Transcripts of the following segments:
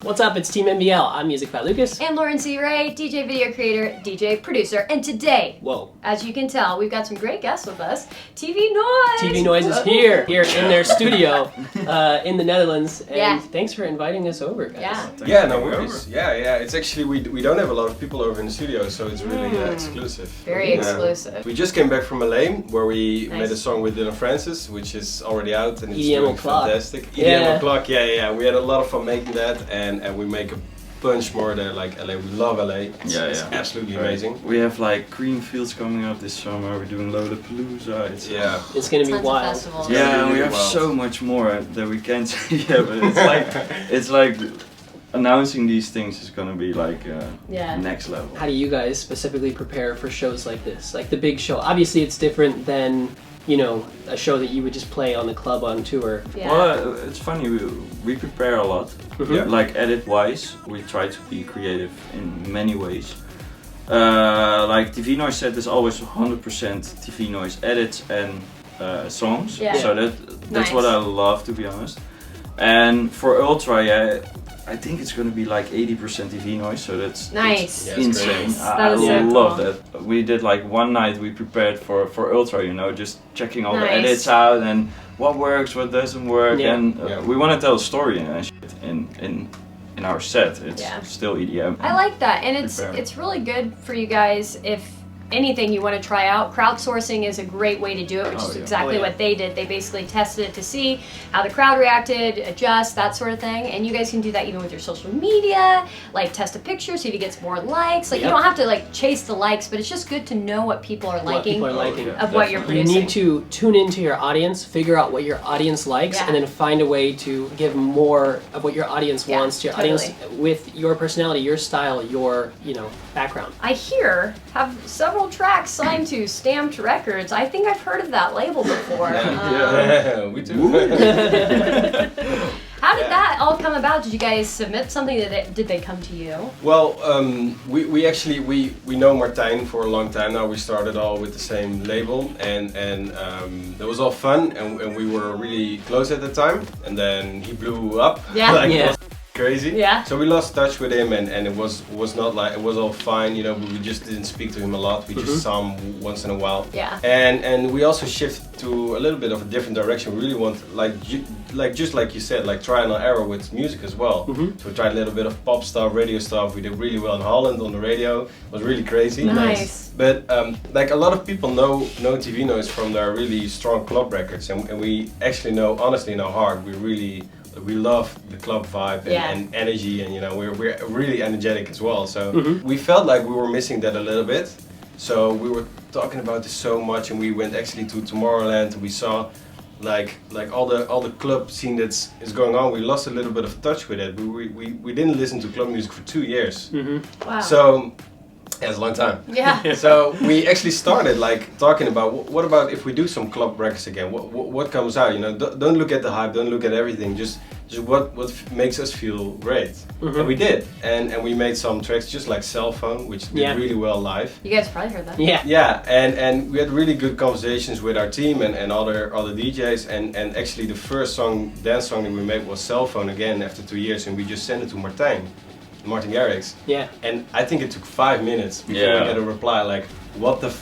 What's up? It's Team MBL. I'm musicbyLukas. And Lauren C. Ray, DJ video creator, DJ producer. And today, as you can tell, we've got some great guests with us. TV Noise! TV Noise is here in their studio in the Netherlands. And thanks for inviting us over, guys. Yeah, no worries. Yeah. It's actually, we don't have a lot of people over in the studio, so it's really exclusive. Very exclusive. We just came back from LA, where we made a song with Dylan Francis, which is already out and it's doing fantastic. EDM O'Clock, yeah. We had a lot of fun making that, and we make a bunch more there, like LA. We love LA. It's absolutely amazing. We have like green fields coming up this summer. We're doing Lollapalooza. It's gonna be wild. Yeah, and we have so much more that we can't say yet, but it's like announcing these things is gonna be like next level. How do you guys specifically prepare for shows like this? Like the big show. Obviously it's different than, you know, a show that you would just play on the club on tour. Well, it's funny, we prepare a lot. Like edit-wise, we try to be creative in many ways. Like TV Noise set is always 100% TV Noise edits and songs. So that's what I love, to be honest. And for Ultra, I think it's going to be like 80% TV Noise, so that's insane. I love that. We did like one night we prepared for Ultra, you know, just checking all the edits out and what works, what doesn't work, and we want to tell a story and shit in our set. It's still EDM. I like that, and it's really good for you guys if anything you want to try out. Crowdsourcing is a great way to do it, which is exactly what they did. They basically tested it to see how the crowd reacted, adjust, that sort of thing. And you guys can do that even with your social media, like test a picture, see if it gets more likes. Like you don't have to like chase the likes, but it's just good to know what people are liking, of what you're producing. You need to tune into your audience, figure out what your audience likes, and then find a way to give more of what your audience wants to your audience with your personality, your style, your, you know, background. I have several tracks signed to Stamped Records. I think I've heard of that label before. We do. How did that all come about? Did you guys submit something? Did they come to you? Well, we actually know Martijn for a long time now. We started all with the same label, and it was all fun, and we were really close at the time. And then he blew up. Crazy. So we lost touch with him, and it was not like, it was all fine, you know, but we just didn't speak to him a lot. We just saw him once in a while. And we also shifted to a little bit of a different direction. We really want, just like you said, like trial and error with music as well. So we tried a little bit of pop stuff, radio stuff. We did really well in Holland on the radio. It was really crazy. Nice. But like a lot of people know TV Noise from their really strong club records, and we actually honestly know hard. We love the club vibe and energy, and you know we're really energetic as well. So we felt like we were missing that a little bit. So we were talking about this so much, and we went actually to Tomorrowland, and we saw like all the club scene that's is going on. We lost a little bit of touch with it. We didn't listen to club music for 2 years. Wow. So it's a long time. So we actually started like talking about what about if we do some club records again? What comes out? You know, don't look at the hype, don't look at everything. Just what makes us feel great. And we did, and we made some tracks just like Cell Phone, which did really well live. You guys probably heard that. And we had really good conversations with our team and other DJs, and actually the first dance song that we made was Cell Phone again after 2 years, and we just sent it to Martin Garrix. And I think it took 5 minutes before we got a reply like, what the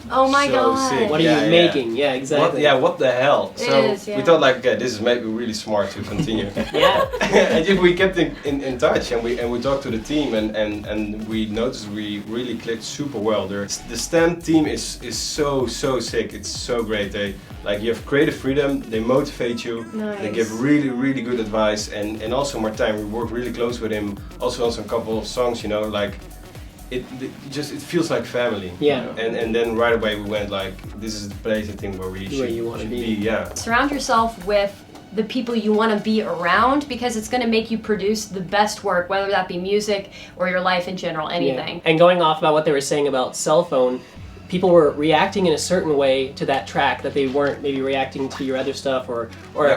oh my god. Sick. What are you making? Exactly. What the hell? We thought like, this is maybe really smart to continue. And just we kept in touch, and we talked to the team, and we noticed we really clicked super well. The STEM team is so sick. It's so great. They you have creative freedom. They motivate you. They give really good advice, and also Martijn, we worked really close with him. Also on some couple of songs, you know, like. It feels like family. You know? And then right away we went like, this is the place I think where we should be. Surround yourself with the people you want to be around, because it's going to make you produce the best work, whether that be music or your life in general, anything. And going off about what they were saying about Cell Phone, people were reacting in a certain way to that track that they weren't maybe reacting to your other stuff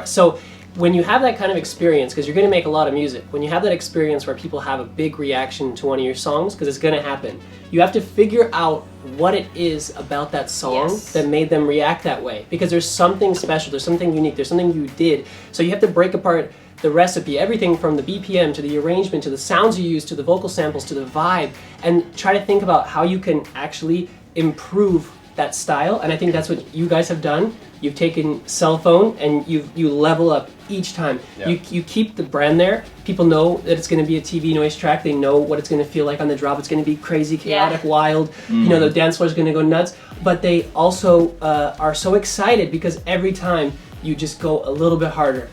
so when you have that kind of experience, because you're going to make a lot of music, when you have that experience where people have a big reaction to one of your songs, because it's going to happen, you have to figure out what it is about that song that made them react that way. Because there's something special, there's something unique, there's something you did. So you have to break apart the recipe, everything from the BPM to the arrangement to the sounds you use to the vocal samples to the vibe, and try to think about how you can actually improve that style. And I think that's what you guys have done. You've taken cell phone and you level up each time. Yeah. You keep the brand there. People know that it's going to be a TV noise track. They know what it's going to feel like on the drop. It's going to be crazy, chaotic, wild. You know, the dance floor is going to go nuts. But they also are so excited because every time you just go a little bit harder,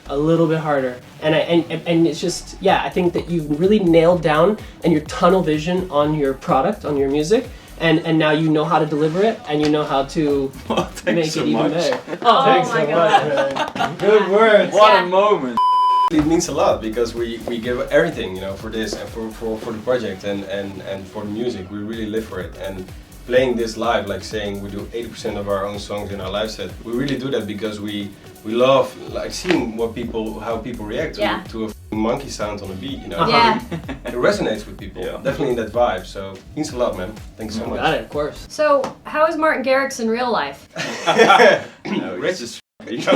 and it's just, yeah, I think that you've really nailed down and your tunnel vision on your product, on your music. And now you know how to deliver it, and you know how to make it even better. Oh, thanks my so God. much. Good words. What a moment! It means a lot because we give everything, you know, for this and for the project and for the music. We really live for it. And playing this live, like saying we do 80% of our own songs in our live set, we really do that because we love like seeing how people react to a monkey sound on a beat, you know. Yeah. It resonates with people, definitely in that vibe. So it means a lot, man. Thanks so much. Got it, of course. So, how is Martin Garrix in real life? No, Rich he's just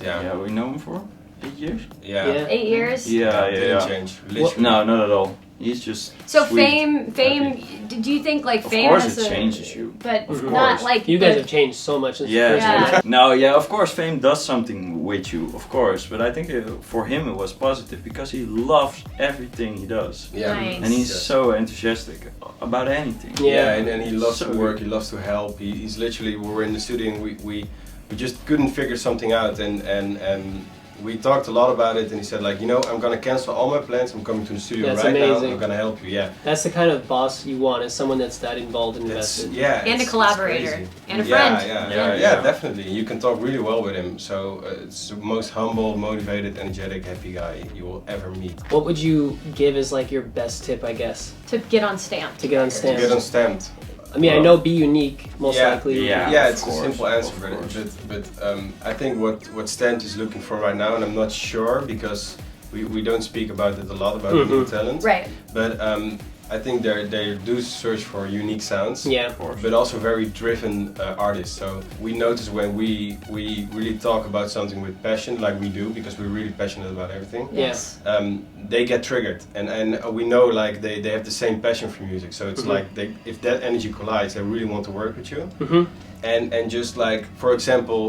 Yeah. we know him for 8 years. Yeah. 8 years? Yeah. Didn't change. Literally. No, not at all. He's just So sweet. fame. Do you think like Of fame course has it a, changes you. but Of not course. like You guys the- have changed so much since Yeah. the first one. No, yeah, of course fame does something with you, of course, but I think for him it was positive because he loves everything he does. Yeah. Nice. And he's so enthusiastic about anything. Yeah, and he loves So to work, good. he loves to help. He's literally, we were in the studio and we just couldn't figure something out and we talked a lot about it and he said like, you know, I'm gonna cancel all my plans, I'm coming to the studio That's right now, amazing. I'm gonna help you, yeah. That's the kind of boss you want, is someone that's that involved and That's, invested. yeah. And a it's collaborator. crazy. And a friend. Yeah, definitely. You can talk really well with him. So it's the most humble, motivated, energetic, happy guy you will ever meet. What would you give as like your best tip, I guess, To get on Stamped. to get on To Stamped? get on Stamped. I mean, I know be unique, most likely. Yeah. It's of a course, simple answer, of but course. I think what Stamped is looking for right now, and I'm not sure because we don't speak about it a lot about new talent. Right. But I think they do search for unique sounds. Yeah. But also very driven artists. So we notice when we really talk about something with passion, like we do, because we're really passionate about everything. Yes. They get triggered, and we know like they have the same passion for music. So it's like if that energy collides, they really want to work with you. And just like, for example,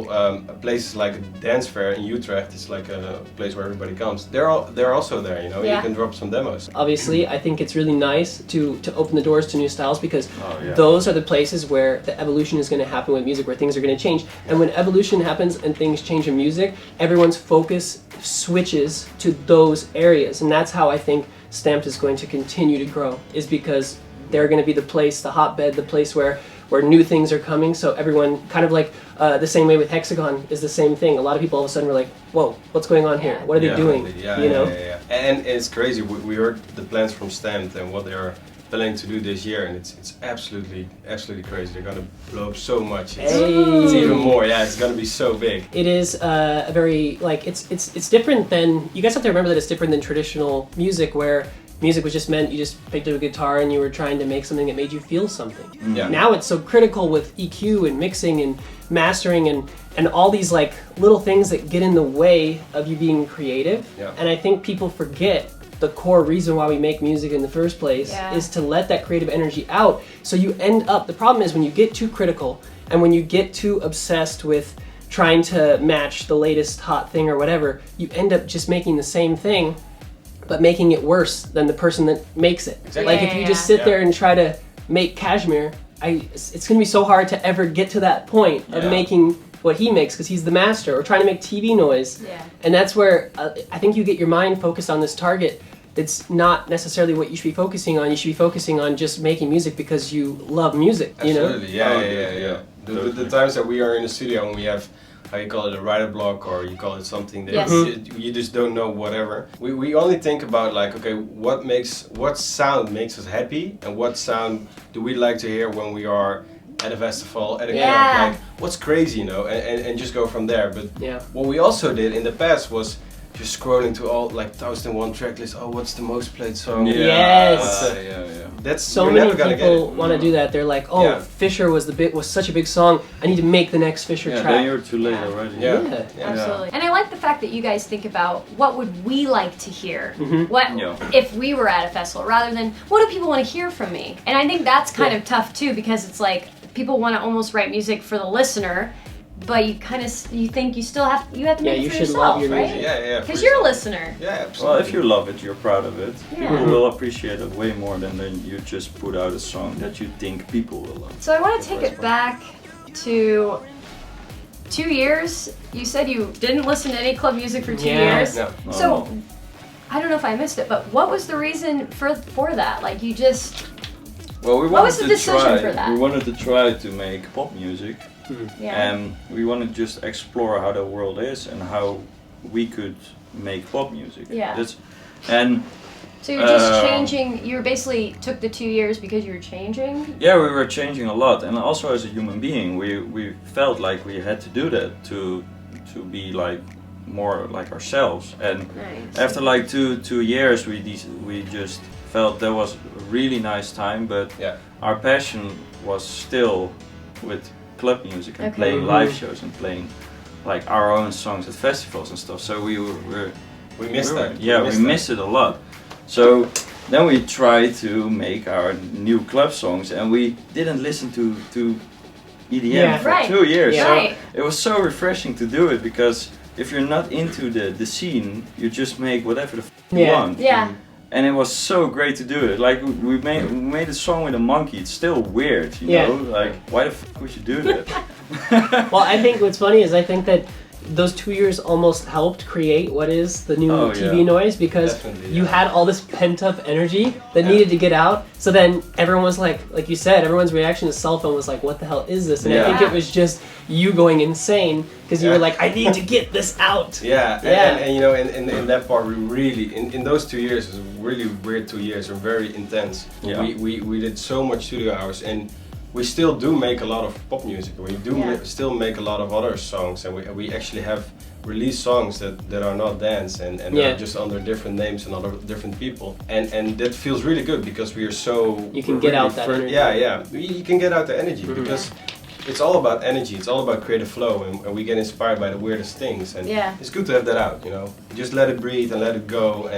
places like Dance Fair in Utrecht is like a place where everybody comes. They're also there, you know. Yeah. You can drop some demos. Obviously, I think it's really nice to open the doors to new styles because yeah. those are the places where the evolution is going to happen with music, where things are going to change. And when evolution happens and things change in music, everyone's focus switches to those areas. And that's how I think Stamped is going to continue to grow, is because they're going to be the place, the hotbed, the place where new things are coming. So everyone, kind of like the same way with Hexagon is the same thing. A lot of people all of a sudden were like, whoa, what's going on here? What are they doing? Yeah, you know? yeah. And it's crazy. We heard the plans from Stamped and what they are planning to do this year, and it's absolutely crazy. They're gonna blow up so much. It's even more. Yeah, it's gonna be so big. It is a very, like, it's different than, you guys have to remember that it's different than traditional music, where music was just meant you just picked up a guitar and you were trying to make something that made you feel something. Yeah. Now it's so critical with EQ and mixing and mastering and all these like little things that get in the way of you being creative. Yeah. And I think people forget the core reason why we make music in the first place is to let that creative energy out. So you end up, the problem is when you get too critical and when you get too obsessed with trying to match the latest hot thing or whatever, you end up just making the same thing but making it worse than the person that makes it. Exactly. Like if you just sit there and try to make Kashmir, it's gonna be so hard to ever get to that point of making what he makes because he's the master, or trying to make TV noise. Yeah. And that's where I think you get your mind focused on this target that's not necessarily what you should be focusing on. You should be focusing on just making music because you love music, you know? Absolutely. Yeah. The times that we are in the studio and we have, how you call it, a writer block, or you call it something that you just don't know, whatever. We only think about like, okay, what sound makes us happy, and what sound do we like to hear when we are at a festival, at a club, like what's crazy, you know, and just go from there. But what we also did in the past was just scrolling to all like 1001 track lists. Oh, what's the most played song? Yes. That's So you're many never gonna people get it. want to do that. They're like, oh, Yeah. Fisher was such a big song. I need to make the next Fisher Yeah, track. then you're too late already. Yeah. Absolutely. And I like the fact that you guys think about what would we like to hear? What Yeah. if we were at a festival rather than what do people want to hear from me? And I think that's kind of tough too because it's like people want to almost write music for the listener, but you think you still have to make it you for should yourself, love your right? music. Yeah. Because you're a listener. Yeah, absolutely. Well, if you love it, you're proud of it. Yeah. People will appreciate it way more than you just put out a song that you think people will love. So I want to take it back to 2 years. You said you didn't listen to any club music for 2 years. No. So I don't know if I missed it, but what was the reason for that? Like you just Well, we What wanted was the to decision try. for that? We wanted to try to make pop music, yeah. and we wanted to just explore how the world is and how we could make pop music. Yeah. And So you're just changing. You basically took the 2 years because you were changing. yeah, we were changing a lot, and also as a human being, we felt like we had to do that to be like more like ourselves. And Nice. after like two years, we just felt that was a really nice time, but Yeah. our passion was still with club music and Okay. playing live shows and playing like our own songs at festivals and stuff. So we missed that. we missed it a lot. So then we tried to make our new club songs, and we didn't listen to EDM Yeah. for Right. 2 years. Yeah. So Right. it was so refreshing to do it because if you're not into the scene, you just make whatever the you Yeah. want. Yeah. And it was so great to do it. Like we made a song with a monkey. It's still weird, you Yeah. know. Like why the fuck would you do that? Well, I think what's funny is I think that those 2 years almost helped create what is the new Oh, TV yeah. noise because Definitely, you yeah. had all this pent up energy that Yeah. needed to get out. So then everyone was like you said, everyone's reaction to cell phone was like, what the hell is this? And I Yeah. think it was just you going insane because you Yeah. were like, I need to get this out. Yeah, Yeah. and you know, in that part, we really, in those 2 years, it was really weird 2 years, and very intense. Yeah. We did so much studio hours, and we still do make a lot of pop music. We do still make a lot of other songs, and we actually have released songs that are not dance and Yeah. are just under different names and other different people. And that feels really good because we are so... You can we're get really out that energy. Yeah. You can get out the energy because it's all about energy. It's all about creative flow, and we get inspired by the weirdest things. And Yeah. it's good to have that out, you know. Just let it breathe and let it go,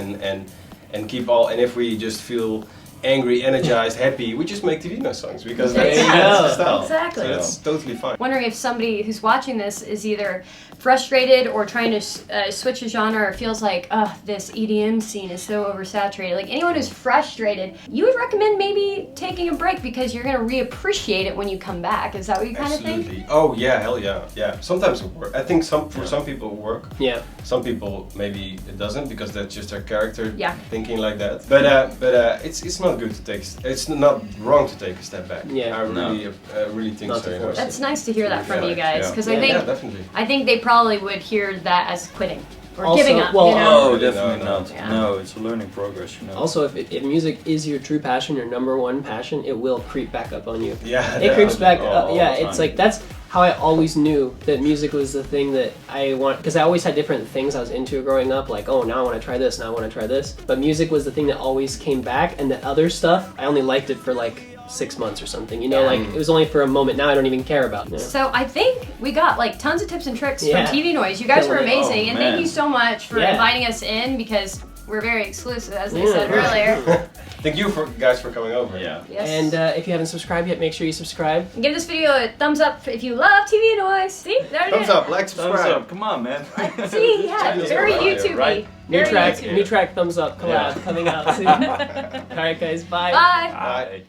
and keep all. And if we just feel angry, energized, happy, we just make TV noise songs because There that's you that's go. the style. Exactly. So that's totally fine. Wondering if somebody who's watching this is either frustrated or trying to switch a genre or feels like, this EDM scene is so oversaturated. Like anyone who's frustrated, you would recommend maybe taking a break because you're going to reappreciate it when you come back. Is that what you kind of think? Absolutely. Oh yeah, hell yeah, yeah. Sometimes it works. I think for some people it works. Yeah. Some people maybe it doesn't because that's just their character Yeah. thinking like that. But it's not good to take. It's not wrong to take a step back. Yeah. I really think Not so. to You know. force That's nice to hear that from Yeah, you guys yeah. because Yeah. I think Yeah, definitely. I think they probably would hear that as quitting or Also, giving up. well, you know? Oh, definitely No, not. Yeah. No, it's a learning progress, you know. Also, if music is your true passion, your number one passion, it will creep back up on you. Yeah. It creeps back. all Yeah, the it's time. like that's how I always knew that music was the thing that I want because I always had different things I was into growing up. Like, oh, now I want to try this. Now I want to try this. But music was the thing that always came back, and the other stuff I only liked it for like 6 months or something. You know, Yeah. like it was only for a moment. Now I don't even care about it. So I think we got like tons of tips and tricks Yeah. from TV Noise. You guys were Killing it. amazing, Oh, and thank man. you so much for Yeah. inviting us in because we're very exclusive, as they Yeah. said earlier. Thank you guys for coming over. Yeah. Yes. And if you haven't subscribed yet, make sure you subscribe. And give this video a thumbs up if you love TV Noise. See, there it Thumbs is. up, like, Thumbs subscribe. up, come on, man. See, yeah, Channel's very around here, YouTubey. right? New Very track, YouTubey. new track, thumbs up collab Yeah. coming out soon. All right, guys, bye. Bye. Bye.